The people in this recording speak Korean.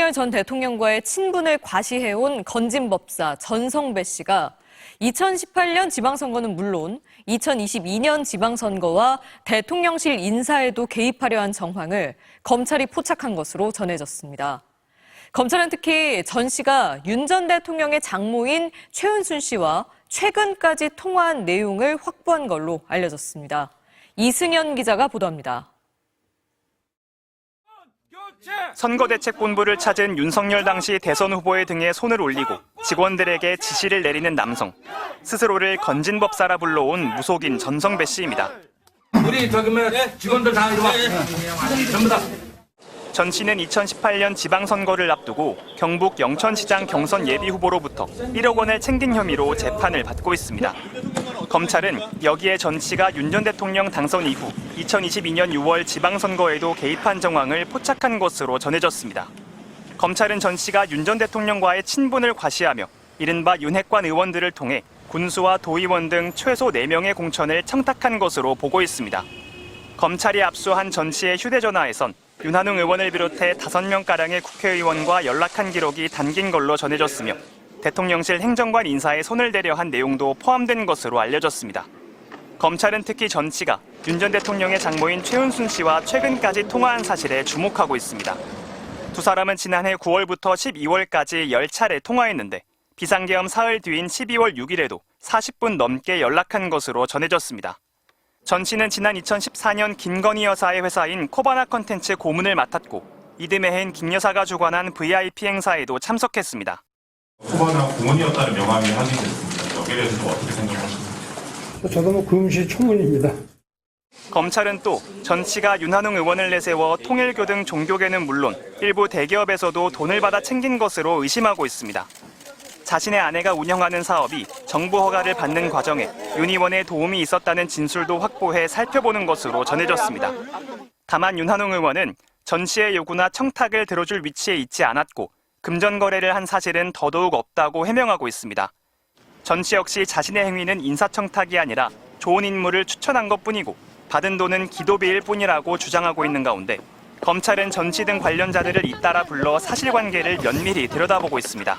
윤석열 전 대통령과의 친분을 과시해온 건진법사 전성배 씨가 2018년 지방선거는 물론 2022년 지방선거와 대통령실 인사에도 개입하려 한 정황을 검찰이 포착한 것으로 전해졌습니다. 검찰은 특히 전 씨가 윤 전 대통령의 장모인 최은순 씨와 최근까지 통화한 내용을 확보한 걸로 알려졌습니다. 이승현 기자가 보도합니다. 선거대책본부를 찾은 윤석열 당시 대선 후보의 등에 손을 올리고 직원들에게 지시를 내리는 남성. 스스로를 건진법사라 불러온 무속인 전성배 씨입니다. 우리 직원들 다 이리 와. 전부 다. 전 씨는 2018년 지방선거를 앞두고 경북 영천시장 경선 예비후보로부터 1억 원을 챙긴 혐의로 재판을 받고 있습니다. 검찰은 여기에 전 씨가 윤 전 대통령 당선 이후 2022년 6월 지방선거에도 개입한 정황을 포착한 것으로 전해졌습니다. 검찰은 전 씨가 윤 전 대통령과의 친분을 과시하며 이른바 윤핵관 의원들을 통해 군수와 도의원 등 최소 4명의 공천을 청탁한 것으로 보고 있습니다. 검찰이 압수한 전 씨의 휴대전화에선 윤한웅 의원을 비롯해 5명가량의 국회의원과 연락한 기록이 담긴 걸로 전해졌으며 대통령실 행정관 인사에 손을 대려 한 내용도 포함된 것으로 알려졌습니다. 검찰은 특히 전 씨가 윤 전 대통령의 장모인 최은순 씨와 최근까지 통화한 사실에 주목하고 있습니다. 두 사람은 지난해 9월부터 12월까지 10차례 통화했는데 비상계엄 사흘 뒤인 12월 6일에도 40분 넘게 연락한 것으로 전해졌습니다. 전 씨는 지난 2014년 김건희 여사의 회사인 코바나 컨텐츠 고문을 맡았고 이듬해 해인 김 여사가 주관한 VIP 행사에도 참석했습니다. 코바나 고문이었다는 명함이 확인됐습니다. 여기에 대해서 어떻게 생각하십니까? 저도 금시초문입니다. 검찰은 또 전 씨가 윤한웅 의원을 내세워 통일교 등 종교계는 물론 일부 대기업에서도 돈을 받아 챙긴 것으로 의심하고 있습니다. 자신의 아내가 운영하는 사업이 정부 허가를 받는 과정에 윤 의원의 도움이 있었다는 진술도 확보해 살펴보는 것으로 전해졌습니다. 다만 윤한웅 의원은 전 씨의 요구나 청탁을 들어줄 위치에 있지 않았고 금전 거래를 한 사실은 더더욱 없다고 해명하고 있습니다. 전 씨 역시 자신의 행위는 인사청탁이 아니라 좋은 인물을 추천한 것뿐이고 받은 돈은 기도비일 뿐이라고 주장하고 있는 가운데 검찰은 전 씨 등 관련자들을 잇따라 불러 사실관계를 면밀히 들여다보고 있습니다.